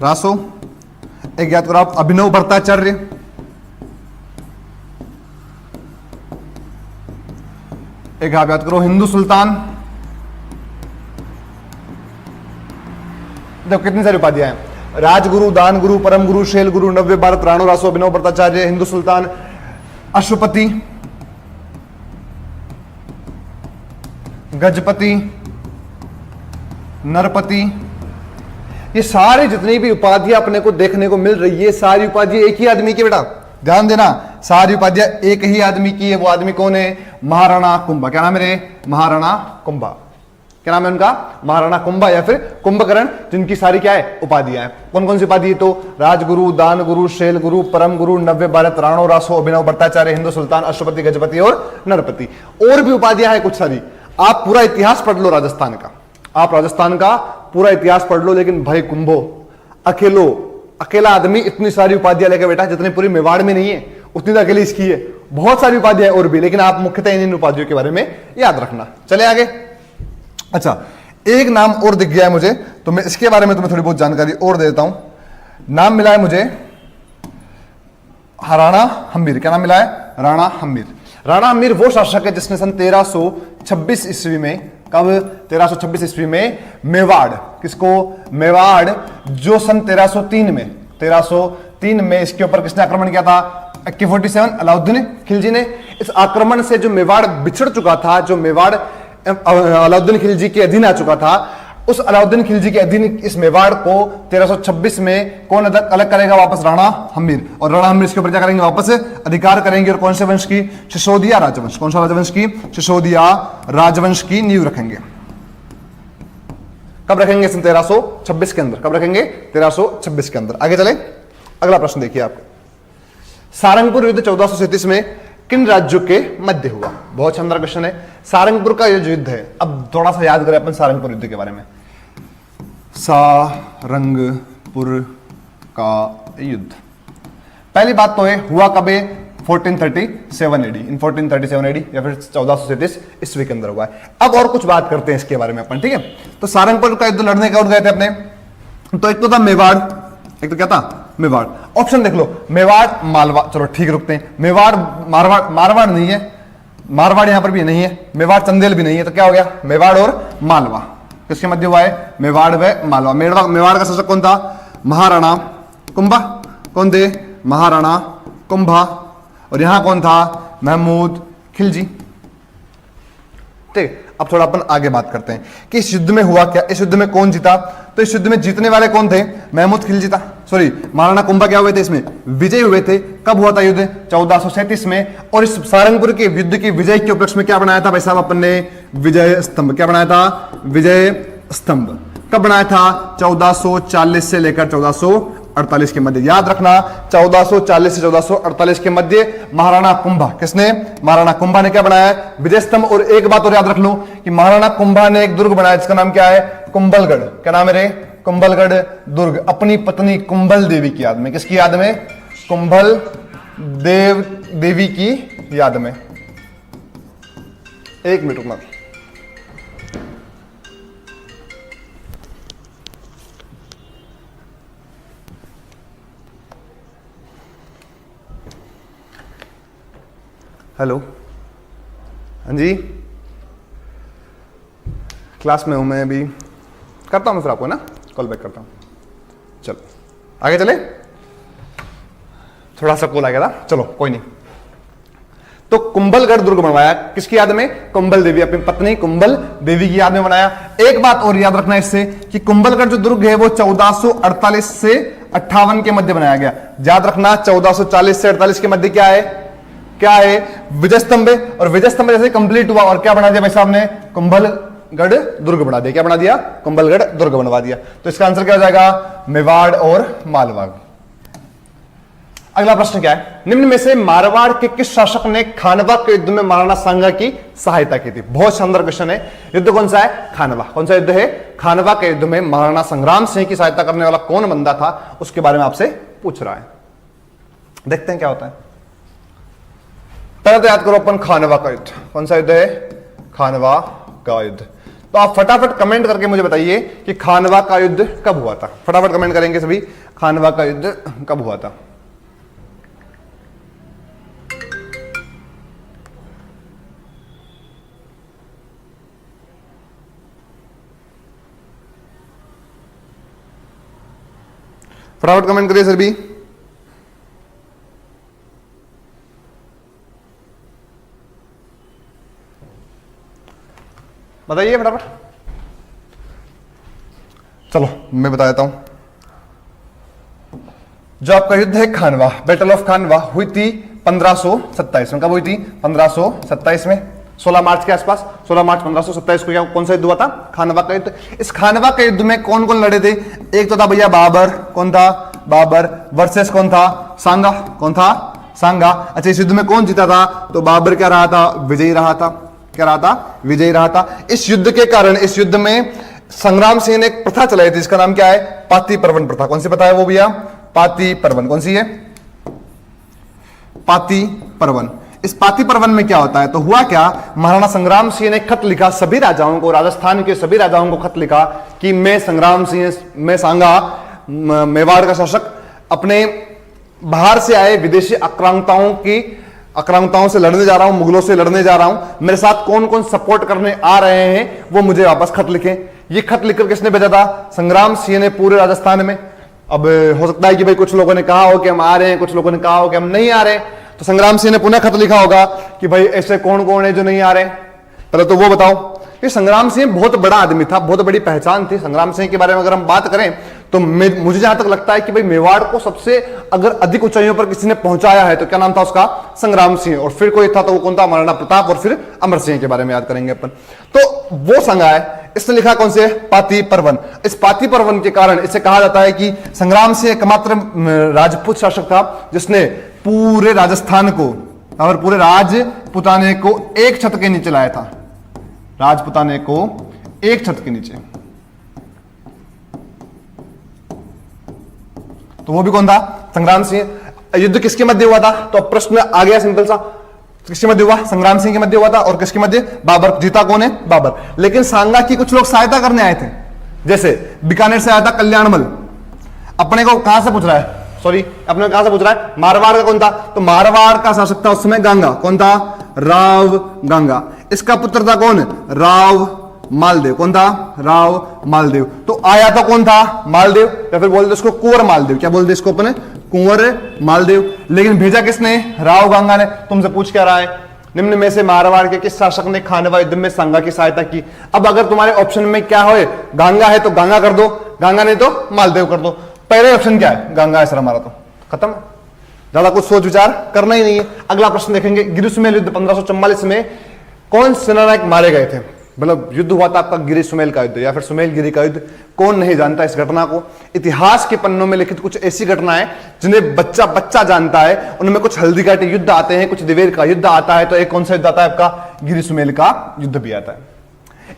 रासो, एक याद करो आप अभिनव भट्टाचार्य, एक आप याद करो हिंदू सुल्तान। देखो कितनी सारी उपाधियां हैं, राजगुरु, दान गुरु, परम गुरु, शैल गुरु, नव्य भारत, राणो रासो, अभिनव भट्टाचार्य, हिंदू सुल्तान, अश्वपति, गजपति, नरपति, ये सारी जितनी भी उपाधियां अपने को देखने को मिल रही है, सारी उपाधियां एक ही आदमी की, बेटा ध्यान देना, सारी उपाधियां एक ही आदमी की है। वो आदमी कौन है? महाराणा कुंभा। क्या नाम है रे? महाराणा कुंभा। क्या नाम है उनका? महाराणा कुंभा या फिर कुंभकर्ण, जिनकी सारी क्या है? उपाधियां हैं। कौन कौन सी उपाधि है? तो राजगुरु, दान गुरु, शैल गुरु, परम गुरु, नव्य भारत, राणो रासो, अभिनव भट्टाचार्य, हिंदू सुल्तान, अश्वपति, गजपति और नरपति। और भी उपाधियां हैं कुछ सारी। आप पूरा इतिहास पढ़ लो राजस्थान का, आप राजस्थान का पूरा इतिहास पढ़ लो, लेकिन भाई कुंभो अकेला आदमी इतनी सारी उपाधियां लेके बेटा, जितनी पूरी मेवाड़ में नहीं है उतनी तो अकेली इसकी है। बहुत सारी उपाधियां और भी, लेकिन आप मुख्यतः इन उपाधियों के बारे में याद रखना। चले आगे। अच्छा, एक नाम और दिख गया है मुझे, तो मैं इसके बारे में तुम्हें थोड़ी बहुत जानकारी और दे देता हूं। नाम मिला है मुझे राणा हम्मीर। क्या नाम मिला है? राणा हम्मीर। राणा हम्मीर वो शासक है जिसने सन 1326 ईस्वी में, कब? 1326 ईस्वी में मेवाड़, किसको? मेवाड़, जो सन 1303 में इसके ऊपर किसने आक्रमण किया था? 47 अलाउद्दीन खिलजी ने। इस आक्रमण से जो मेवाड़ बिछड़ चुका था, जो मेवाड़ अलाउद्दीन खिलजी के अधीन आ चुका था, उस अलाउद्दीन खिलजी के अधीन इस मेवाड़ को 1326 में कौन अलग करेगा वापस? राणा हम्मीर। और राणा हम्मीर इसके ऊपर क्या करेंगे? वापस अधिकार करेंगे। और कौन से वंश की? सिसोदिया राजवंश। कौन सा राजवंश की? सिसोदिया राजवंश की नींव रखेंगे। कब रखेंगे? सन 1326 के अंदर। कब रखेंगे? 1326 के अंदर। आगे चले, अगला प्रश्न देखिए आप। सारंगपुर युद्ध 1437 में किन राज्यों के मध्य हुआ? बहुत शानदार क्वेश्चन है। सारंगपुर का जो युद्ध है, अब थोड़ा सा याद करें अपन सारंगपुर युद्ध के बारे में। सारंगपुर का युद्ध, पहली बात तो है हुआ कब है? 1437 एडी, इन 1437 एडी या फिर 1437 ईस्वी के अंदर हुआ है। अब और कुछ बात करते हैं इसके बारे में अपन, ठीक है। तो सारंगपुर का युद्ध लड़ने कौन गए थे अपने? तो एक तो था मेवाड़, एक तो क्या था? मेवाड़। ऑप्शन देख लो, मेवाड़, मालवा। चलो ठीक, रुकते हैं। मेवाड़, मारवाड़ नहीं है, मारवाड़ यहां पर भी नहीं है, मेवाड़ चंदेल भी नहीं है, तो क्या हो गया? मेवाड़ और मालवा किसके मध्य हुआ है? मेवाड़ व मालवा। मेवाड़ का शासक कौन था? महाराणा कुंभा। कौन थे? महाराणा कुंभा। और यहां कौन था? महमूद खिलजी। ठीक, अब थोड़ा अपन आगे बात करते हैं कि इस युद्ध में हुआ क्या, इस युद्ध में कौन जीता। तो इस युद्ध में जीतने वाले कौन थे? महमूद खिलजी था, सॉरी महाराणा कुंभा क्या हुए थे? इसमें विजय हुए थे। कब हुआ था युद्ध? 1437 में। और इस सारंगपुर के युद्ध की विजय के उपलक्ष्य में क्या बनाया था भाई साहब अपन ने? विजय स्तंभ। क्या बनाया था? विजय स्तंभ। कब बनाया था? 1440 से लेकर 1448 के मध्य। याद रखना, 1440 से 1448 के मध्य महाराणा कुंभा, किसने? महाराणा कुंभा ने क्या बनाया है? विजय स्तंभ। और एक बात और याद रख लो कि महाराणा कुंभा ने एक दुर्ग बनाया जिसका नाम क्या है? कुंभलगढ़। क्या नाम है रे? कुंभलगढ़ दुर्ग, अपनी पत्नी कुंभल देवी की याद में। किसकी याद में? कुंभल देवी की याद में। एक मिनट रुकना। हेलो, हाँ जी, क्लास में हूं मैं अभी, करता हूं मैं फिर आपको ना कॉल बैक करता हूं। चलो आगे चले, थोड़ा सा कॉल आ गया था, चलो कोई नहीं। तो कुंभलगढ़ दुर्ग बनवाया किसकी याद में? कुंभल देवी, अपनी पत्नी कुंभल देवी की याद में बनाया। एक बात और याद रखना इससे कि कुंभलगढ़ जो दुर्ग है वो 1448 से 58 के मध्य बनाया गया। याद रखना 1440 से 48 के मध्य क्या है? क्या है? विजय स्तंभ है। और विजय स्तंभ जैसे कंप्लीट हुआ और क्या बना दिया भाई साहब ने? कुंभलगढ़ दुर्ग बना दिया। क्या बना दिया? कुंभलगढ़ दुर्ग बनवा दिया। तो इसका आंसर क्या हो जाएगा? मेवाड़ और मालवा। अगला प्रश्न क्या है? निम्न में से मारवाड़ के किस शासक ने खानवा के युद्ध में महाराणा सांगा की सहायता की थी? बहुत शानदार क्वेश्चन है। युद्ध कौन सा है? खानवा। कौन सा युद्ध है? खानवा के युद्ध में महाराणा संग्राम सिंह की सहायता करने वाला कौन बंदा था, उसके बारे में आपसे पूछ रहा है। देखते हैं क्या होता है। पहले तो याद करो अपन खानवा का युद्ध। कौन सा युद्ध है? खानवा का युद्ध। तो आप फटाफट कमेंट करके मुझे बताइए कि खानवा का युद्ध कब हुआ था। फटाफट कमेंट करेंगे सभी, खानवा का युद्ध कब हुआ था। फटाफट कमेंट करिए सर भी। बताइए फटाफट। चलो मैं बता देता हूं। जो आपका युद्ध है खानवा, बैटल ऑफ खानवा हुई थी 1527 में। कब हुई थी? 1527 में, 16 मार्च के आसपास। 16 मार्च 1527 को क्या कौन सा युद्ध हुआ था? खानवा का युद्ध। इस खानवा के युद्ध में कौन कौन लड़े थे? एक तो था भैया बाबर। कौन था? बाबर वर्सेस कौन था? सांगा। कौन था? सांगा। अच्छा, इस युद्ध में कौन जीता था? तो बाबर क्या रहा था? विजयी रहा था। क्या रहा था? विजयी रहा था। इस युद्ध के कारण, इस युद्ध में संग्राम सिंह ने एक प्रथा चलाई थी, इसका नाम क्या है? पाती पर्वन प्रथा। कौन सी प्रथा है वो भैया? पाती पर्वन। कौन सी है? पाती पर्वन। इस पाती पर्वन में क्या होता है? तो हुआ क्या, महाराणा संग्राम सिंह ने खत लिखा सभी राजाओं को, राजस्थान के सभी राजाओं को खत लिखा कि मैं संग्राम सिंह, मैं सांगा, मेवाड़ का शासक, अपने बाहर से आए विदेशी आक्रांताओं से लड़ने जा रहा हूं, मुगलों से लड़ने जा रहा हूं। मेरे साथ कौन कौन सपोर्ट करने आ रहे हैं वो मुझे वापस खत लिखें। ये खत लिखकर किसने भेजा था? संग्राम सिंह ने पूरे राजस्थान में। अब हो सकता है कि भाई कुछ लोगों ने कहा हो कि हम आ रहे हैं, कुछ लोगों ने कहा हो कि हम नहीं आ रहे, तो संग्राम सिंह ने पुनः खत लिखा होगा कि भाई ऐसे कौन कौन है जो नहीं आ रहे, पहले तो वो बताओ। कि संग्राम सिंह बहुत बड़ा आदमी था, बहुत बड़ी पहचान थी। संग्राम सिंह के बारे में अगर हम बात करें तो मुझे जहां तक लगता है कि भाई मेवाड़ को सबसे अगर अधिक ऊंचाइयों पर किसी ने पहुंचाया है तो क्या नाम था उसका? संग्राम सिंह। और फिर कोई था तो वो कौन था? महाराणा प्रताप। और फिर अमर सिंह के बारे में याद करेंगे अपन। तो वो संगा है, इसने लिखा कौन से? पाती पर्वन। इस पाती पर्वन के कारण इसे कहा जाता है कि संग्राम सिंह एकमात्र राजपूत शासक था जिसने पूरे राजस्थान को और पूरे राजपुताने को एक छत के नीचे लाया था। राजपुताने को एक छत के नीचे। तो वो भी कौन था? संग्राम सिंह। युद्ध किसके मध्य हुआ था? तो प्रश्न आ गया सिंपल सा, किसके मध्य हुआ? संग्राम सिंह के मध्य हुआ था। और किसके मध्य? बाबर। जीता कौन है? बाबर। लेकिन सांगा की कुछ लोग सहायता करने आए थे, जैसे बीकानेर से आया था कल्याणमल। अपने को कहां से पूछ रहा है? सॉरी, अपने कहां से पूछ रहा है? मारवाड़ का कौन था? तो मारवाड़ का शासक था उस समय गांगा। कौन था? राव गांगा। इसका पुत्र था कौन? राव मालदेव। कौन था? राव मालदेव। तो आया तो कौन था? मालदेव, या फिर बोल दे उसको कुंवर मालदेव। क्या बोल दे इसको अपने? कुंवर मालदेव। लेकिन भेजा किसने? राव गांगा ने। तुमसे पूछ क्या रहा है? निम्न में से मारवाड़ के किस शासक ने खानवा युद्ध में सांगा की सहायता की? अब अगर तुम्हारे ऑप्शन में क्या हो, गांगा है तो गांगा कर दो, गांगा नहीं तो मालदेव कर दो। पहले ऑप्शन क्या है? गांगा है सर हमारा, तो खत्म। ज्यादा कुछ सोच विचार करना ही नहीं है। अगला प्रश्न देखेंगे, गिरिसुमेल युद्ध 1544 में कौन सेनानायक मारे गए थे? मतलब युद्ध हुआ था आपका गिरिसुमेल का युद्ध या फिर सुमेलगिरी का युद्ध। कौन नहीं जानता इस घटना को? इतिहास के पन्नों में लिखित कुछ ऐसी घटनाएं जिन्हें बच्चा बच्चा जानता है। उनमें कुछ हल्दीघाटी युद्ध आते हैं, कुछ दिवेर का युद्ध आता है, तो एक कौन सा युद्ध आता है आपका? गिरिसुमेल का युद्ध भी आता है।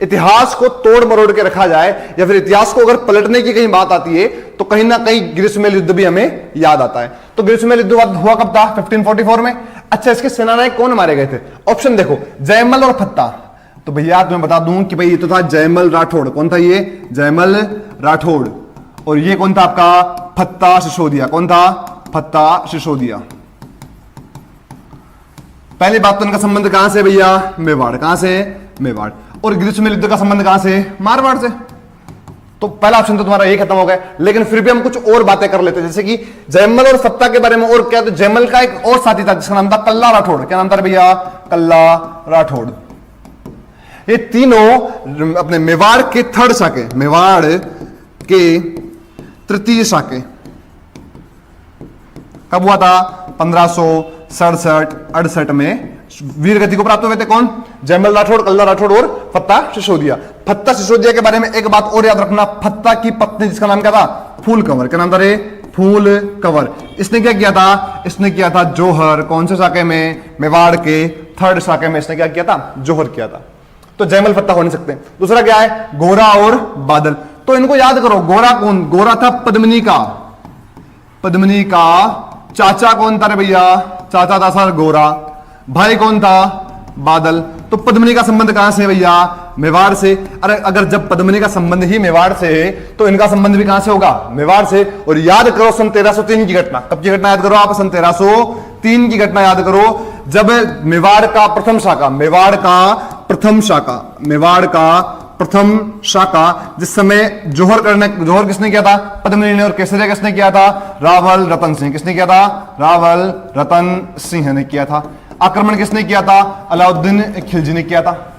इतिहास को तोड़ मरोड़ के रखा जाए या फिर इतिहास को अगर पलटने की कहीं बात आती है तो कहीं ना कहीं गिरिसुमेल युद्ध भी हमें याद आता है। तो गिरिसुमेल युद्ध हुआ कब था? 1544 में। अच्छा, इसके सेनानायक कौन मारे गए थे? ऑप्शन देखो, जयमल और फत्ता। तो भैया तुम्हें बता दूं कि भाई ये तो था जयमल राठौड़। कौन था ये? जयमल राठौड़। और ये कौन था आपका? फत्ता सिसोदिया। कौन था? फत्ता सिसोदिया। पहली बात तो इनका संबंध कहां से भैया? मेवाड़। कहां से? मेवाड़। और गिरिसुमेल युद्ध का संबंध कहां से? मारवाड़ से। तो पहला ऑप्शन तो तुम्हारा ये खत्म हो गया। लेकिन फिर भी हम कुछ और बातें कर लेते हैं, जैसे कि जयमल और फत्ता के बारे में। और क्या? तो जयमल का एक और साथी था जिसका नाम था कल्ला राठौड़। क्या नाम था भैया? कल्ला राठौड़। ये तीनों अपने मेवाड़ के थर्ड शाके, मेवाड़ के तृतीय शाके। कब हुआ था? 1567-68 में वीर गति को प्राप्त हुए थे। कौन? जयमल राठौड़, कल्ला राठौड़ और फत्ता सिसोदिया। फत्ता सिसोदिया के बारे में एक बात और याद रखना, फत्ता की पत्नी जिसका नाम क्या था? फूल कंवर। क्या नाम था रे? फूल कंवर। इसने क्या किया था? इसने किया था जोहर। कौन से शाके में? मेवाड़ के थर्ड शाके में इसने क्या किया था? जोहर किया था। तो जयमल फत्ता हो नहीं सकते। दूसरा क्या है? गोरा और बादल। तो इनको याद करो। गोरा कौन? गोरा था पद्मिनी का। पद्मिनी का चाचा कौन था रे भैया? चाचा था सर गोरा। भाई कौन था? बादल। तो पद्मिनी का संबंध कहां से है भैया? मेवाड़ से। अरे अगर जब पद्मिनी का संबंध ही मेवाड़ से है तो इनका संबंध भी कहां से होगा? मेवाड़ से। और याद करो सन 1303 की घटना। कब की घटना याद करो आप? सन 1303 की घटना याद करो, जब मेवाड़ का प्रथम शाखा, मेवाड़ का प्रथम शाखा जिस समय जोहर किसने किया था? पद्मिनी ने। और केसरिया किसने किया था? रावल रतन सिंह। किसने किया था? रावल रतन सिंह ने किया था। आक्रमण किसने किया था? अलाउद्दीन खिलजी ने किया था।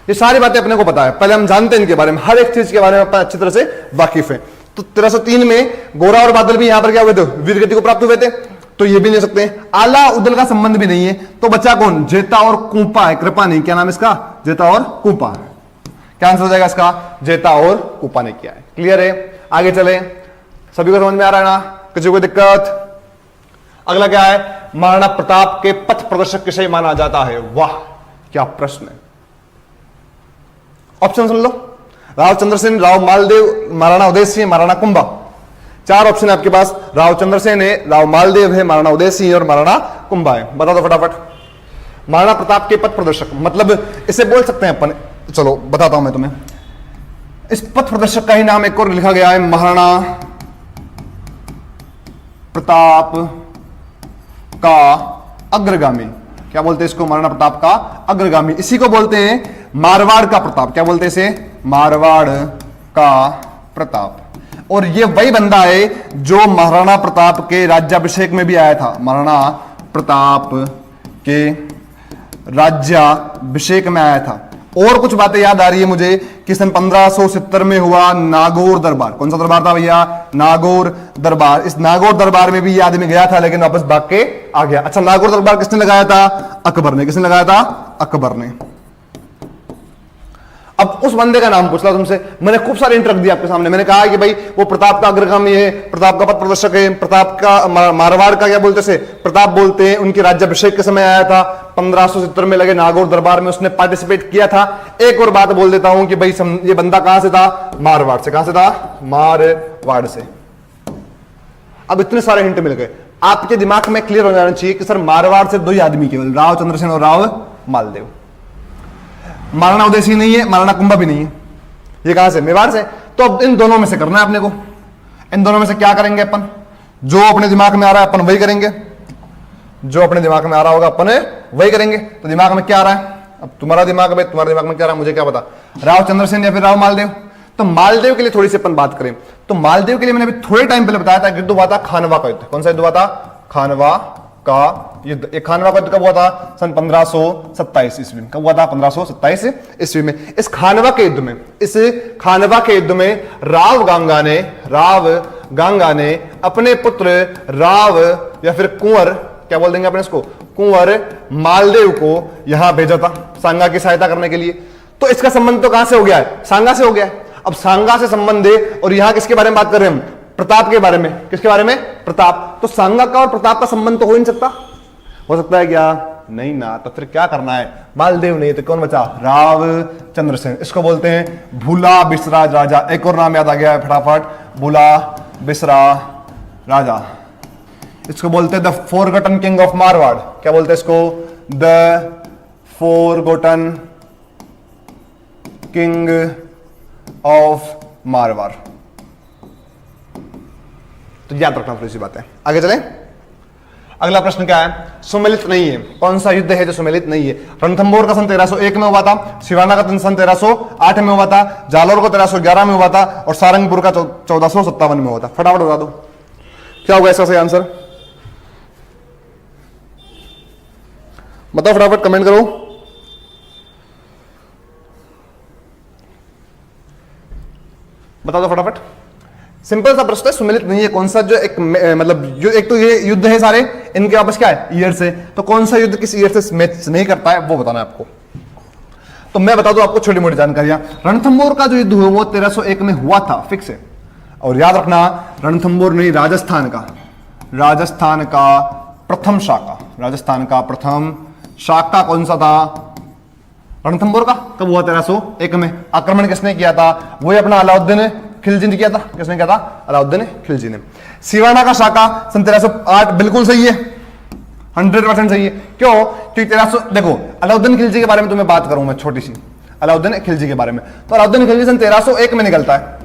ये सारी बातें अपने को पता है, पहले हम जानते हैं इनके बारे में, हर एक चीज के बारे में अपन अच्छी तरह से वाकिफ है। तो 1303 में गोरा और बादल भी यहां पर क्या हुए थे? वीर गति को प्राप्त हुए थे। तो ये भी नहीं सकते। आला उदल का संबंध भी नहीं है। तो बच्चा कौन? जेता और कूपा है। कृपा नहीं, क्या नाम इसका? जेता और कूपा। क्या आंसर हो जाएगा इसका? जेता और कूपा ने किया है। क्लियर है? आगे चले, सभी को समझ में आ रहा है ना? किसी को दिक्कत? अगला क्या है? महाराणा प्रताप के पथ प्रदर्शक किसे माना जाता है? वाह क्या प्रश्न है। ऑप्शन सुन लो। राव चंद्रसेन, राव मालदेव, महाराणा उदय सिंह, महाराणा कुंभा। 4 ऑप्शन है आपके पास। राव चंद्रसेन है, राव मालदेव है, महाराणा उदय सिंह और महाराणा कुंभा है। बता दो फटाफट। महाराणा प्रताप के पथ प्रदर्शक मतलब इसे बोल सकते हैं अपन, चलो बताता हूं मैं तुम्हें। इस पथ प्रदर्शक का ही नाम एक और लिखा गया है, महाराणा प्रताप का अग्रगामी। क्या बोलते हैं इसको? महाराणा प्रताप का अग्रगामी। इसी को बोलते हैं मारवाड़ का प्रताप। क्या बोलते हैं इसे? मारवाड़ का प्रताप। और ये वही बंदा है जो महाराणा प्रताप के राज्याभिषेक में भी आया था। महाराणा प्रताप के राज्याभिषेक में आया था। और कुछ बातें याद आ रही है मुझे कि सन 1570 में हुआ नागौर दरबार। कौन सा दरबार था भैया? नागौर दरबार। इस नागौर दरबार में भी ये आदमी गया था लेकिन वापस भाग के आ गया। अच्छा, नागौर दरबार किसने लगाया था? अकबर ने। किसने लगाया था? अकबर ने। अब उस बंदे का नाम पूछ रहा तुमसे। मैंने खूब सारे इंट रख दिए आपके सामने। मैंने कहा कि भाई वो प्रताप का अग्रगामी है, प्रताप का पथ प्रदर्शक है, प्रताप का मारवाड़ का क्या बोलते से प्रताप बोलते हैं। उनके राज्याभिषेक के समय आया था 1570 में लगे नागौर दरबार में, उसने पार्टिसिपेट किया था। एक और बात बोल देता हूं कि भाई ये बंदा कहां से था? मारवाड़ से। कहां से था? मारवाड़ से। अब इतने सारे हिंट मिल गए, आपके दिमाग में क्लियर हो जाना चाहिए कि सर मारवाड़ से 2 ही आदमी केवल, राव चंद्रसेन और राव मालदेव। महाराणा उदय सिंह नहीं है, महाराणा कुंभा भी नहीं है। ये कहां से? मेवाड़ से। तो अब इन दोनों में से करना है अपने को। इन दोनों में से क्या करेंगे अपन? जो अपने दिमाग में आ रहा है अपन वही करेंगे। जो अपने दिमाग में आ रहा होगा अपन वही करेंगे। तो दिमाग में क्या आ रहा है? अब तुम्हारा दिमाग में क्या आ रहा है मुझे क्या पता? राव चंद्रसेन या फिर राव मालदेव। तो मालदेव के लिए थोड़ी सी अपन बात करें तो मालदेव के लिए मैंने अभी थोड़े टाइम पहले बताया था, युद्ध हुआ था खानवा का युद्ध। कौन सा युद्ध हुआ था? खानवा का युद्ध। एक खानवा का युद्ध कब हुआ था? सन 1527 ईस्वी में। कब हुआ था? 1527 ईस्वी में। इस खानवा के युद्ध में राव गांगा ने अपने पुत्र राव या फिर कुंवर, क्या बोल देंगे अपने इसको, कुंवर मालदेव को यहां भेजा था सांगा की सहायता करने के लिए। तो इसका संबंध तो कहां से हो गया है? सांगा से हो गया है। अब सांगा से संबंध है और यहां किसके बारे में बात कर रहे हैं हम? प्रताप के बारे में। किसके बारे में? प्रताप। तो सांगा का और प्रताप का संबंध तो हो ही नहीं सकता। हो सकता है क्या? नहीं ना। तो फिर क्या करना है? मालदेव नहीं तो कौन बचा? राव चंद्रसेन। इसको बोलते हैं भूला बिसरा राजा। एक और नाम याद आ गया है फटाफट, भूला बिसरा राजा। इसको बोलते हैं the forgotten king of Marwar. क्या बोलते हैं इसको? The forgotten king of Marwar. तो याद रखना थोड़ी सी बात है। आगे चलें। अगला प्रश्न क्या है? सुमेलित नहीं है। कौन सा युद्ध है जो सुमेलित नहीं है? रणथंबोर का सन 1301 में हुआ था, सिवाना का सन 1308 में हुआ था, जालोर को 1311 में हुआ था और सारंगपुर का 1457 में हुआ था। फटाफट बता दो क्या होगा इसका सही आंसर? बताओ फटाफट, कमेंट करो। बता दो फटाफट। सिंपल सा प्रश्न है, सुमेलित नहीं है। कौन सा जो मतलब एक तो ये युद्ध है सारे, इनके वापस क्या है? ईयर से। तो कौन सा युद्ध किस ईयर से मैच नहीं करता है वो बताना है आपको। तो मैं बता दूं आपको छोटी मोटी जानकारियां। रणथंबोर का जो युद्ध हुआ वो 1301 में हुआ था, फिक्स है। और याद रखना, रणथंबोर नहीं, राजस्थान का प्रथम शाखा कौन सा था? रणथंबोर का। कब हुआ? 1301 में। आक्रमण किसने किया था? वही अपना अलाउद्दीन खिलजी ने किया था। किसने किया था? अलाउद्दीन खिलजी ने। सिवाना का शाखा सन 1308 बिल्कुल सही है, 100% सही है। क्यों? कि 1300, देखो अलाउद्दीन खिलजी के बारे में तुम्हें बात करूं मैं छोटी सी, अलाउद्दीन खिलजी के बारे में। तो अलाउद्दीन खिलजी सन 1301 में निकलता है।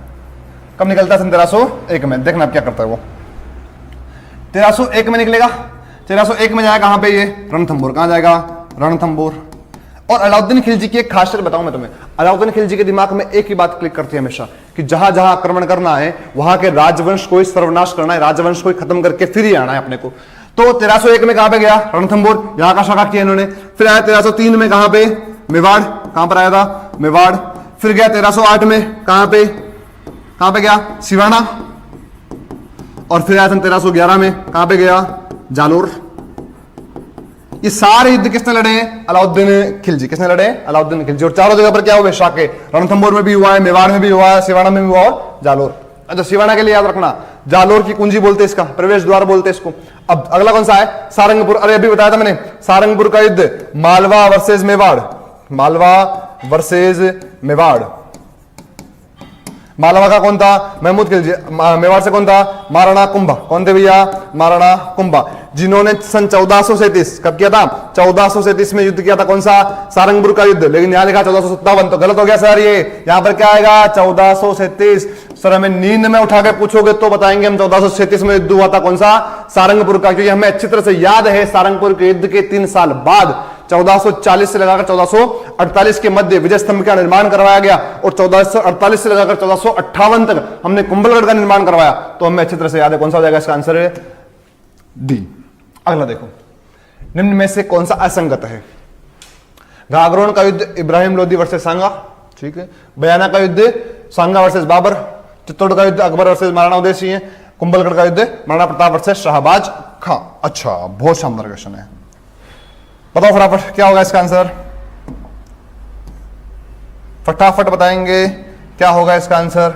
कब निकलता है? सन 1301 में। देखना अब क्या करता है वो। 1301 में निकलेगा। 1301 में जाएगा कहां पे? ये रणथंबोर। कहां जाएगा? रणथंबोर। और अलाउद्दीन खिलजी की एक खासियत बताऊं मैं तुम्हें, अलाउद्दीन खिलजी के दिमाग में एक ही बात क्लिक करती है हमेशा कि जहां जहां आक्रमण करना है वहां के राजवंश को सर्वनाश करना है, राजवंश को खत्म करके फिर ही आना है अपने को। तो 1301 में कहां पे गया? रणथंबोर, यहां का शाखा किया इन्होंने। फिर आया 1303 में कहां पे? मेवाड़। कहां पर आया था? मेवाड़। फिर गया 1308 में कहां पे? कहां पे गया? सिवाना। और फिर आया था 1311 में कहां पे गया? जालोर। ये सारे युद्ध किसने लड़े हैं? अलाउद्दीन खिलजी। किसने लड़े हैं? अलाउद्दीन खिलजी। और चारों जगह पर क्या हुए? शाके। रणथंबोर में भी हुआ है, मेवाड़ में भी हुआ है, सिवाना में भी हुआ और जालोर। अच्छा, सिवाना के लिए याद रखना, जालोर की कुंजी बोलते इसका, प्रवेश द्वार बोलते इसको। अब अगला कौन सा है? सारंगपुर। अरे अभी बताया था मैंने, सारंगपुर का युद्ध, मालवा वर्सेस मेवाड़। मालवा वर्सेस मेवाड़। मालवा का कौन था? महमूद खिलजी। मेवाड़ से कौन था? महाराणा कुंभा। कौन थे भैया? महाराणा कुंभा, जिन्होंने सन 1437, कब किया था? 1437 में युद्ध किया था। कौन सा? सारंगपुर का युद्ध। लेकिन यहां लिखा 1457, तो गलत हो गया सर। ये यहां पर क्या आएगा? 1437। सर हमें नींद में उठा के पूछोगे तो बताएंगे हम 1437 में युद्ध हुआ था। कौन सा? सारंगपुर का। क्योंकि हमें अच्छी तरह से याद है सारंगपुर के युद्ध के 3 साल बाद 1440 से लगाकर 1448 के मध्य विजय स्तंभ का निर्माण करवाया गया, और 1448 से लगाकर 1458 तक हमने कुंभलगढ़ का निर्माण करवाया। तो हमें अच्छी तरह से याद है। कौन सा हो जाएगा इसका आंसर? है डी। अगला देखो, निम्न में से कौन सा असंगत है? गागरोन का युद्ध इब्राहिम लोदी वर्सेस सांगा, ठीक है। बयाना का युद्ध सांगा वर्सेस बाबर। चित्तौड़ का युद्ध अकबर वर्सेस महाराणा उदय सिंह। कुंभलगढ़ का युद्ध महाराणा प्रताप वर्सेस शाहबाज खां। अच्छा, बहुत शानदार क्वेश्चन है। बताओ फटाफट क्या होगा इसका आंसर? फटाफट बताएंगे क्या होगा इसका आंसर?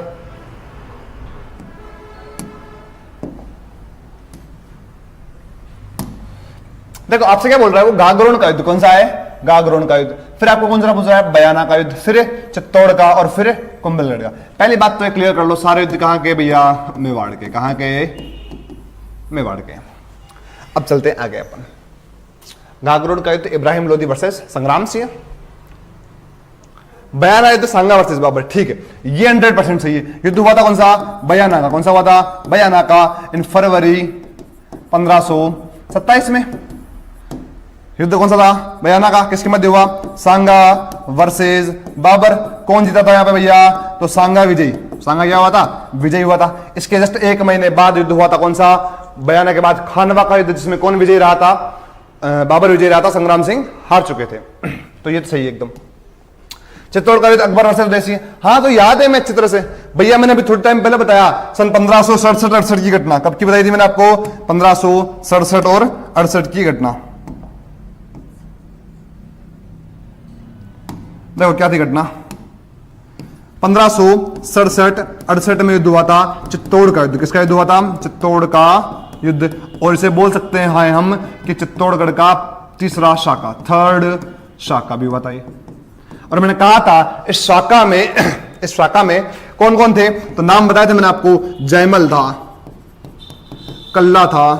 देखो आपसे क्या बोल रहा है वो, गागरोन का युद्ध। कौन सा है? गागरोन का युद्ध। फिर आपको कौन सा पूछ रहा है? बयाना का युद्ध, फिर चित्तौड़ का, और फिर कुंभलगढ़ का। पहली बात तो ये क्लियर कर लो, सारे युद्ध कहां के भैया? मेवाड़ के। कहां के? मेवाड़ के। अब चलते हैं आगे अपन। गागरोन का युद्ध इब्राहिम लोदी वर्सेस संग्राम सिंह। बयाना युद्ध सांगा वर्सेस बाबर, ठीक है, ये 100% सही है। युद्ध हुआ था कौन सा? बयाना का। कौन सा हुआ था? बयाना का, इन फरवरी 1527 में। युद्ध कौन सा था? बयाना का। किसके मध्य हुआ? सांगा वर्सेस बाबर। कौन जीता था यहां पे भैया? तो सांगा विजयी। सांगा क्या हुआ था? विजयी हुआ था। इसके जस्ट 1 महीने बाद युद्ध हुआ था कौन सा? बयाना के बाद खानवा का युद्ध, जिसमें कौन विजयी रहा था? बाबर विजयी रहा था, संग्राम सिंह हार चुके थे। तो ये तो सही है एकदम। चित्तौड़ का युद्ध अकबर वर्सेस उदय सिंह, हाँ तो याद है मैं अच्छी तरह से भैया, मैंने अभी थोड़ी टाइम पहले बताया सन 1567-68 की घटना। कब की बताई थी मैंने आपको? 1567 और 68 की घटना। देखो क्या थी घटना? 1567-68 में युद्ध हुआ था चित्तौड़ का युद्ध। किसका युद्ध हुआ था? चित्तौड़ का युद्ध। और इसे बोल सकते हैं हाँ हम कि चित्तौड़गढ़ का तीसरा शाखा, 3rd शाखा भी हुआ था ये। और मैंने कहा था इस शाखा में कौन कौन थे? तो नाम बताए थे मैंने आपको। जयमल था, कल्ला था,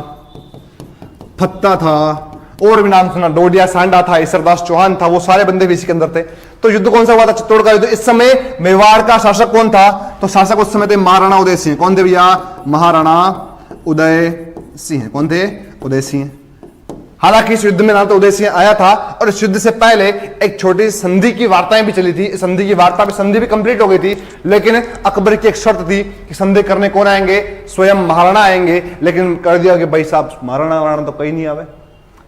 फत्ता था, और भी नाम सुना, डोडिया सांडा था, ईसरदास चौहान था, वो सारे बंदे भी इसी के अंदर थे। तो युद्ध कौन सा हुआ था? चित्तौड़ का युद्ध। इस समय मेवाड़ का शासक कौन था? तो शासक उस समय थे महाराणा उदय सिंह। कौन थे भैया? महाराणा उदय सिंह। कौन थे? उदय सिंह। हालांकि इस युद्ध में ना तो उदय सिंह आया था, और इस युद्ध से पहले एक छोटी संधि की वार्ताएं भी चली थी। संधि भी कंप्लीट हो गई थी, लेकिन अकबर की एक शर्त थी कि संधि करने कौन आएंगे? स्वयं महाराणा आएंगे। लेकिन कर दिया कि भाई साहब महाराणा तो कहीं नहीं आवे,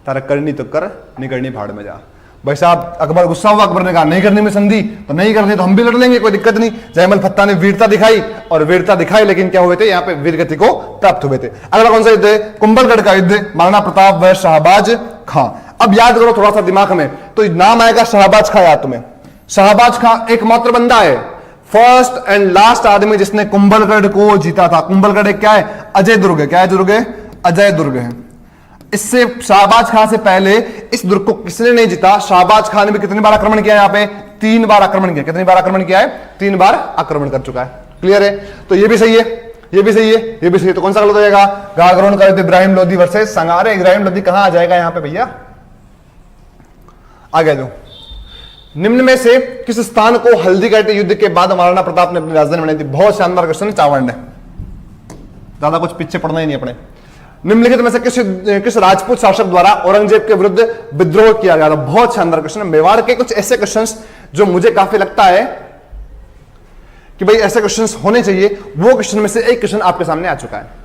तारा करनी तो कर, नहीं करनी भाड़ में जा। भाई साहब अकबर गुस्सा हुआ, अकबर ने कहा नहीं करनी में संधि, तो नहीं करनी तो हम भी लड़ लेंगे, कोई दिक्कत नहीं। जयमल फत्ता ने वीरता दिखाई, लेकिन क्या हुए थे यहाँ पे? वीरगति को प्राप्त हुए थे। अगला कौन सा युद्ध है? कुंभलगढ़ का युद्ध, महाराणा प्रताप व शाहबाज खां। अब याद करो थोड़ा सा दिमाग में, तो नाम आएगा शाहबाज खां याद तुम्हें। शाहबाज खां एकमात्र बंदा है, फर्स्ट एंड लास्ट आदमी जिसने कुंभलगढ़ को जीता था। कुंभलगढ़ एक क्या है? अजय दुर्ग है। क्या है दुर्ग? अजय दुर्ग है। इससे शाहबाज खां से पहले इस दुर्ग को किसने नहीं जीता? शाहबाज खां ने भी कितनी बार आक्रमण किया? यहाँ पे 3 बार आक्रमण किया। कितनी बार आक्रमण किया है? 3 बार आक्रमण कर चुका है। क्लियर है? तो ये भी सही है, ये भी सही है, ये भी सही है। तो कौन सा गलत हो जाएगा? गागरोन का युद्ध इब्राहिम लोदी वर्सेस सांगा। अरे इब्राहिम लोदी कहां आ जाएगा यहाँ पे भैया? आगे लो, निम्न में से किस स्थान को हल्दीघाटी युद्ध के बाद महाराणा प्रताप ने अपनी राजधानी बनाई थी? बहुत शानदार क्वेश्चन, चावंड है, ज्यादा कुछ पीछे पड़ना ही नहीं अपने। निम्नलिखित में से किस राजपूत शासक द्वारा औरंगजेब के विरुद्ध विद्रोह किया गया था? बहुत शानदार क्वेश्चन। मेवाड़ के कुछ ऐसे क्वेश्चंस जो मुझे काफी लगता है कि भाई ऐसे क्वेश्चंस होने चाहिए, वो क्वेश्चन में से एक क्वेश्चन आपके सामने आ चुका है।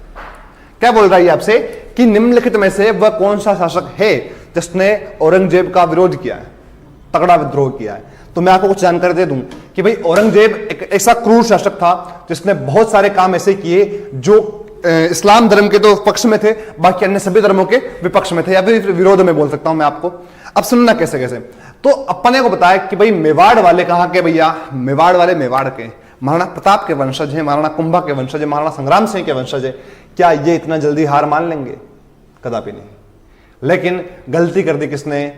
क्या बोल रहा है आपसे कि निम्नलिखित में से वह कौन सा शासक है जिसने औरंगजेब का विरोध किया है, तगड़ा विद्रोह किया है? तो मैं आपको कुछ जानकारी दे दूं कि भाई औरंगजेब एक ऐसा क्रूर शासक था जिसने बहुत सारे काम ऐसे किए जो इस्लाम धर्म के तो पक्ष में थे, बाकी अन्य सभी धर्मों के विपक्ष में थे, या फिर विरोध में बोल सकता हूं मैं आपको। अब सुनना कैसे कैसे। तो अपने को बताया कि भाई मेवाड़ वाले कहां के भैया? मेवाड़ वाले मेवाड़ के महाराणा प्रताप के वंशज हैं, महाराणा कुंभा के वंशज है, महाराणा संग्राम सिंह के वंशज है। क्या ये इतना जल्दी हार मान लेंगे? कदापि नहीं। लेकिन गलती कर दी किसने?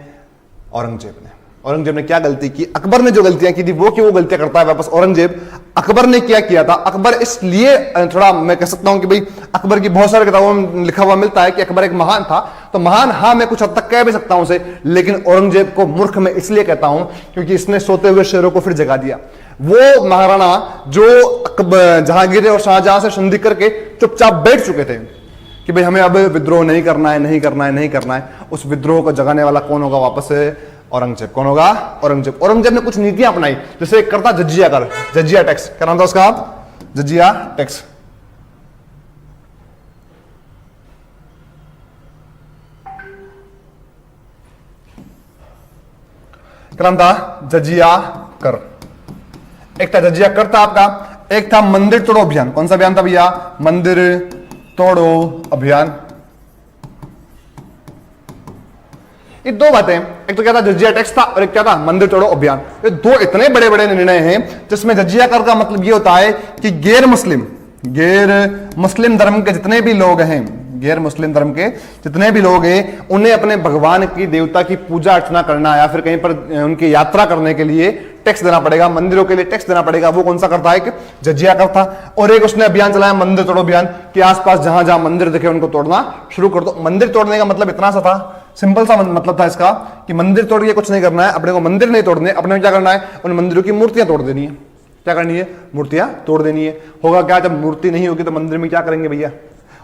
औरंगजेब ने। औरंगजेब ने क्या गलती की? अकबर ने जो गलतियां की थी वो क्यों वो गलतियां करता है वापस औरंगजेब? अकबर ने क्या किया था? अकबर इसलिए थोड़ा मैं कह सकता हूं कि भाई अकबर की बहुत सारी किताबों में लिखा हुआ मिलता है कि अकबर एक महान था, तो महान हाँ मैं कुछ हद तक कह भी सकता हूं उसे, लेकिन औरंगजेब को मूर्ख मैं इसलिए कहता हूं क्योंकि इसने सोते हुए शेरों को फिर जगा दिया। वो महाराणा जो जहांगीर और शाहजहां से संधि करके चुपचाप बैठ चुके थे कि भाई हमें अब विद्रोह नहीं करना है, नहीं करना है, नहीं करना है, उस विद्रोह को जगाने वाला कौन होगा वापस? औरंगजेब। कौन होगा? औरंगजेब। औरंगजेब ने कुछ नीतियां अपनाई, जैसे एक करता जजिया कर, जजिया टैक्स। क्या नाम था उसका? जजिया टैक्स। क्या नाम था? जजिया कर। एक था जजिया कर था आपका, एक था मंदिर तोड़ो अभियान। कौन सा अभियान था भैया? मंदिर तोड़ो अभियान। ये दो बातें, एक तो क्या था? जजिया टैक्स था, और एक क्या था? मंदिर तोड़ो अभियान। ये दो इतने बड़े बड़े निर्णय हैं जिसमें जजिया कर का मतलब ये होता है कि गैर मुस्लिम धर्म के जितने भी लोग हैं, गैर मुस्लिम धर्म के जितने भी लोग हैं, उन्हें अपने भगवान की देवता की पूजा अर्चना करना या फिर कहीं पर उनकी यात्रा करने के लिए टैक्स देना पड़ेगा, मंदिरों के लिए टैक्स देना पड़ेगा। वो कौन सा करता है? कि जजिया करता। और एक उसने अभियान चलाया मंदिर तोड़ो अभियान, कि आसपास जहां जहां मंदिर दिखे उनको तोड़ना शुरू कर दो। मंदिर तोड़ने का मतलब इतना सा था, सिंपल सा मतलब था इसका कि मंदिर तोड़ के कुछ नहीं करना है, अपने को मंदिर नहीं तोड़ने, अपने क्या करना है? उन मंदिरों की मूर्तियां तोड़ देनी है। क्या करनी है? मूर्तियां तोड़ देनी है। होगा क्या? जब मूर्ति नहीं होगी तो मंदिर में क्या करेंगे भैया?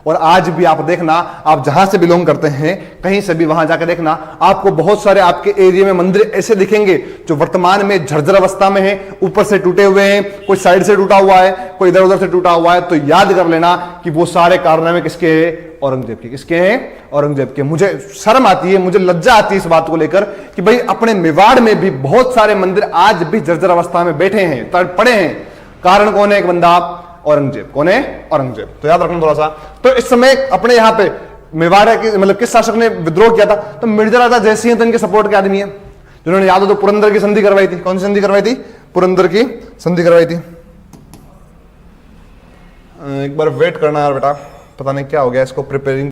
और आज भी आप देखना, आप जहां से बिलोंग करते हैं कहीं से भी वहां जाकर देखना, आपको बहुत सारे आपके एरिया में मंदिर ऐसे दिखेंगे जो वर्तमान में झरझर अवस्था में है, ऊपर से टूटे हुए हैं, कोई साइड से टूटा हुआ है, कोई इधर उधर से टूटा हुआ है। तो याद कर लेना कि वो सारे कारनामे किसके हैं? औरंगजेब के। किसके हैं? औरंगजेब के। मुझे शर्म आती है, मुझे लज्जा आती है इस बात को लेकर कि भाई अपने मेवाड़ में भी बहुत सारे मंदिर आज भी जर्जर अवस्था में बैठे हैं, पड़े हैं। कारण कौन है? एक बंदा, औरंगजेब। कौन है? औरंगजेब। तो याद रखना थोड़ा सा। तो इस समय अपने यहां पे मेवाड़ की मतलब किस शासक ने विद्रोह किया था? तो मिर्जा राजा जयसिंह तो इनके सपोर्ट के आदमी है, जिन्होंने याद हो तो पुरंदर की संधि करवाई थी। कौन सी संधि करवाई थी? पुरंदर की संधि करवाई थी। एक बार वेट करना यार बेटा, पता नहीं क्या हो गया इसको प्रिपेयरिंग।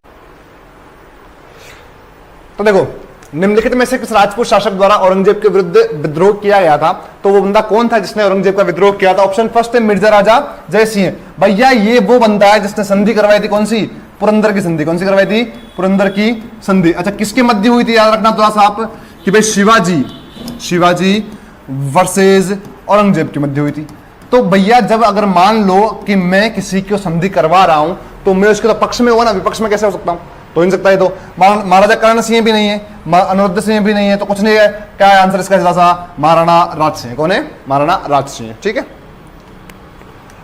तो देखो, निम्नलिखित में से किस राजपूत शासक द्वारा औरंगजेब के विरुद्ध विद्रोह किया गया था? तो वो बंदा कौन था जिसने औरंगजेब का विद्रोह किया था? ऑप्शन फर्स्ट है मिर्जा राजा जयसिंह। भैया ये वो बंदा है जिसने संधि करवाई थी। कौन सी? पुरंदर की संधि। कौन सी करवाई थी? पुरंदर की संधि। अच्छा, किसके मध्य हुई थी? याद रखना थोड़ा सा आप कि भाई शिवाजी वर्सेस औरंगजेब की मध्य हुई थी। तो भैया जब अगर मान लो कि मैं किसी को संधि करवा रहा हूं तो मैं उसके तो पक्ष में हुआ ना, विपक्ष में कैसे हो सकता हूं? तो नहीं सकता है। तो महाराजा कर्ण सिंह भी नहीं है, अनुरुद्ध सिंह भी नहीं है, तो कुछ नहीं है। क्या है आंसर इसका? जरा सा महाराणा राज सिंह। कौन है? महाराणा राज सिंह। ठीक है,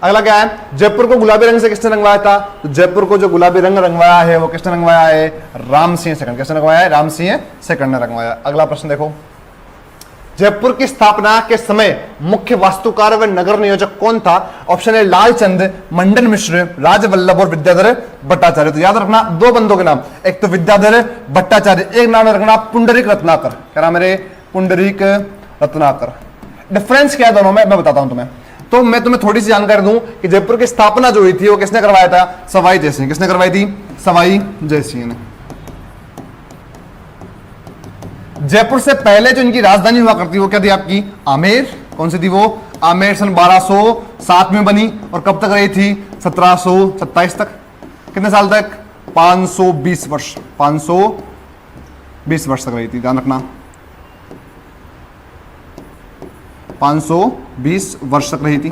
अगला क्या है? जयपुर को गुलाबी रंग से किसने रंगवाया था? तो जयपुर को जो गुलाबी रंग रंगवाया है वो किसने रंगवाया है? राम सिंह सेकंड। किसने रंगवाया है? राम सिंह सेकंड ने रंगवाया। अगला प्रश्न देखो, जयपुर की स्थापना के समय मुख्य वास्तुकार व नगर नियोजक कौन था? ऑप्शन है लालचंद, मंडन मिश्र, राजवल्लभ और विद्याधर भट्टाचार्य। तो याद रखना दो बंदों के नाम, एक तो विद्याधर भट्टाचार्य, एक नाम रखना पुंडरीक रत्नाकर। क्या नाम है? पुंडरीक रत्नाकर। डिफरेंस क्या है दोनों में मैं बताता हूं तुम्हें। तो मैं तुम्हें थोड़ी सी जानकारी दूं कि जयपुर की स्थापना जो हुई थी वो किसने करवाया था? सवाई जयसिंह। किसने करवाई थी? सवाई जयसिंह ने। जयपुर से पहले जो इनकी राजधानी हुआ करती वो क्या थी आपकी? आमेर। कौन सी थी वो? आमेर। सन 1207 में बनी और कब तक रही थी? 1727 तक। कितने साल तक? 520 वर्ष। 520 वर्ष तक रही थी, ध्यान रखना। 520 वर्ष तक रही थी।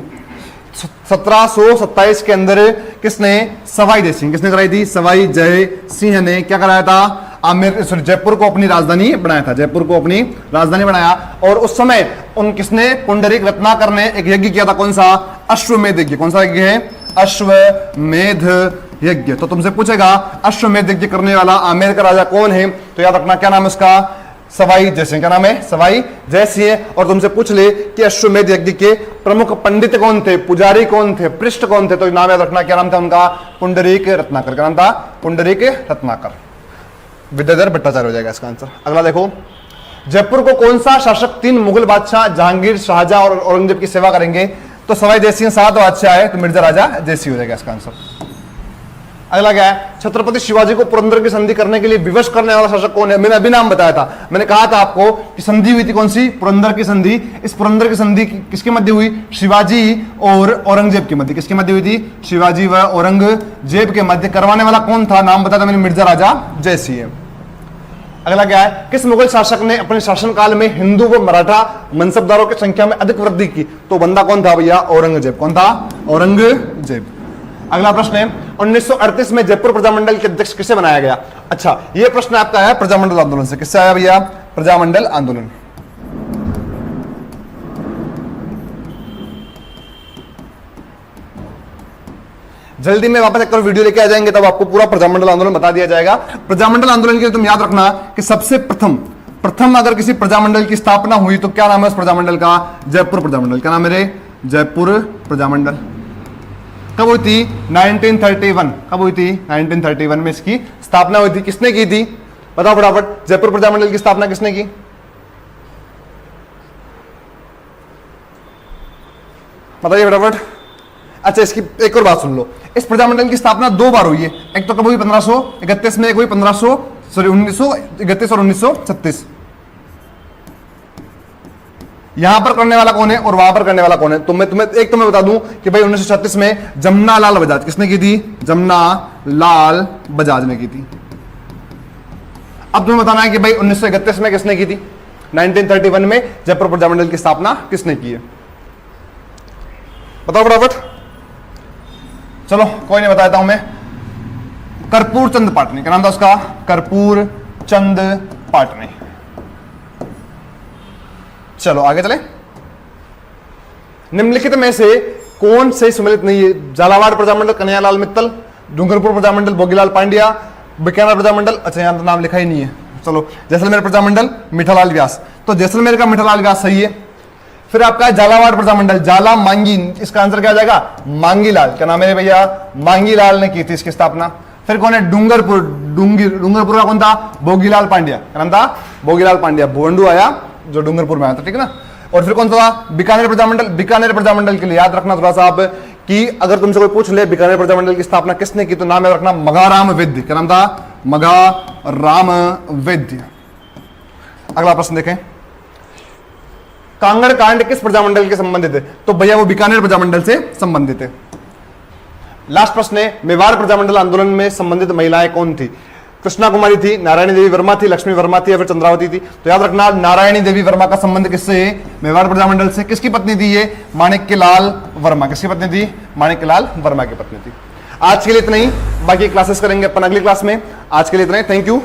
1727 के अंदर किसने, सवाई जय सिंह, किसने कराई थी, सवाई जय सिंह ने क्या कराया था, आमेर सॉरी जयपुर को अपनी राजधानी बनाया था, जयपुर को अपनी राजधानी बनाया। और उस समय उन किसने, पुंडरीक रत्नाकर ने एक यज्ञ किया था, कौन सा, अश्वमेध यज्ञ। कौन सा यज्ञ है, अश्वमेध यज्ञ। तो तुमसे पूछेगा अश्वमेध यज्ञ करने वाला आमेर का राजा कौन है, तो याद रखना क्या नाम है उसका, सवाई जय सिंह। क्या नाम है, सवाई जय सिंह। और तुमसे पूछ ले कि अश्वमेध यज्ञ के प्रमुख पंडित कौन थे, पुजारी कौन थे, पृष्ठ कौन थे, तो नाम याद रखना क्या नाम था उनका, पुंडरीक रत्नाकर। क्या नाम था, पुंडरीक रत्नाकर। विद्याधर भट्टाचार्य हो जाएगा इसका आंसर। अगला देखो, जयपुर को कौन सा शासक 3 मुगल बादशाह जहांगीर, शाहजहां और औरंगजेब की सेवा करेंगे, तो सवाई जय सिंह 7 बादशाह है, तो मिर्जा राजा जय सिंह हो जाएगा इसका आंसर। अगला क्या है, छत्रपति शिवाजी को पुरंदर की संधि करने के लिए विवश करने वाला शासक कौन है, मैंने अभी नाम बताया था, मैंने कहा था आपको कि संधि हुई थी कौन सी, पुरंदर की संधि। इस पुरंदर की संधि किसके मध्य हुई, शिवाजी और औरंगजेब के मध्य। किसके मध्य हुई थी, शिवाजी व औरंगजेब के मध्य। करवाने वाला कौन था, नाम बताया था मैंने, मिर्जा राजा जय सिंह। अगला क्या है, किस मुगल शासक ने अपने शासनकाल में हिंदू व मराठा मनसबदारों की संख्या में अधिक वृद्धि की, तो बंदा कौन था भैया, औरंगजेब। कौन था, औरंगजेब। अगला प्रश्न है, 1938 में जयपुर प्रजामंडल के अध्यक्ष किसे बनाया गया। अच्छा, यह प्रश्न आपका है प्रजामंडल आंदोलन से। किससे आया भैया, प्रजामंडल आंदोलन। जल्दी में वापस एक और वीडियो लेके आ जाएंगे, तब आपको पूरा प्रजामंडल आंदोलन बता दिया जाएगा। प्रजामंडल आंदोलन के लिए तुम याद रखना कि सबसे प्रथम अगर किसी प्रजामंडल की स्थापना हुई तो क्या नाम है उस प्रजामंडल का, जयपुर प्रजामंडल। क्या नाम है रे, जयपुर प्रजामंडल। कब हुई थी, 1931। कब हुई थी, 1931 में इसकी स्थापना हुई थी। किसने की थी, बताओ फटाफट, जयपुर प्रजामंडल की स्थापना किसने की, बताइए फटाफट। अच्छा, इसकी एक और बात सुन लो, इस प्रजामंडल की स्थापना 2 बार हुई है। एक तो कब हुई, 1531 में, एक हुई 1931 और 1936। यहां पर करने वाला कौन है और वहां पर करने वाला कौन है, तो मैं तुम्हें बता दूं कि भाई 1936 में जमुना लाल बजाज, किसने की थी, जमुना लाल बजाज ने की थी। अब तुम्हें बताना है कि भाई 1931 में किसने की थी, 1931 में जयपुर प्रजामंडल की स्थापना किसने की है, बताओ फटाफट। चलो कोई नहीं, बताता हूं मैं। कर्पूर चंद पाटनी, क्या नाम था उसका, कर्पूर चंद पाटनी। चलो आगे चले। निम्नलिखित में से कौन से सम्मिलित नहीं है, झालावाड़ प्रजामंडल कन्हैयालाल मित्तल, डूंगरपुर प्रजामंडल भोगीलाल पांड्या, बीकानेर प्रजामंडल, अच्छा यहां तो नाम लिखा ही नहीं है, चलो जैसलमेर प्रजामंडल मीठालाल व्यास, तो जैसलमेर का मीठालाल व्यास सही है। फिर आपका झालावाड़ प्रजामंडल जाला मांगी, इसका आंसर क्या आ जाएगा, मांगीलाल। क्या नाम है भैया, मांगीलाल ने की थी इसकी स्थापना। फिर कौन है, डूंगरपुर का कौन था, भोगीलाल पांड्या। क्या नाम था, भोगीलाल पांड्या। भोंडू आया जो डूंगरपुर में आया था, ठीक है ना। और फिर कौन सा था, बीकानेर प्रजामंडल। बीकानेर प्रजामंडल के लिए याद रखना थोड़ा सा आप कि अगर तुमसे कोई पूछ ले बीकानेर प्रजामंडल की स्थापना किसने की, तो नाम याद रखना मघाराम वैद्य। क्या नाम था, मघाराम वैद्य। अगला प्रश्न देखें, कांगड़ कांड किस प्रजामंडल के संबंधित है, तो भैया वो बीकानेर प्रजामंडल से संबंधित है। लास्ट प्रश्न है, मेवाड़ प्रजामंडल आंदोलन में संबंधित महिलाएं कौन थी, कृष्णा कुमारी थी, नारायणी देवी वर्मा थी, लक्ष्मी वर्मा थी या फिर चंद्रावती थी, तो याद रखना नारायणी देवी वर्मा का संबंध किससे है, मेवाड़ प्रजामंडल से। किसकी पत्नी थी ये, माणिक्यलाल वर्मा। किसकी पत्नी थी, माणिक्यलाल वर्मा की पत्नी थी। आज के लिए इतना ही, बाकी क्लासेस करेंगे अपन अगली क्लास में। आज के लिए इतना ही, थैंक यू।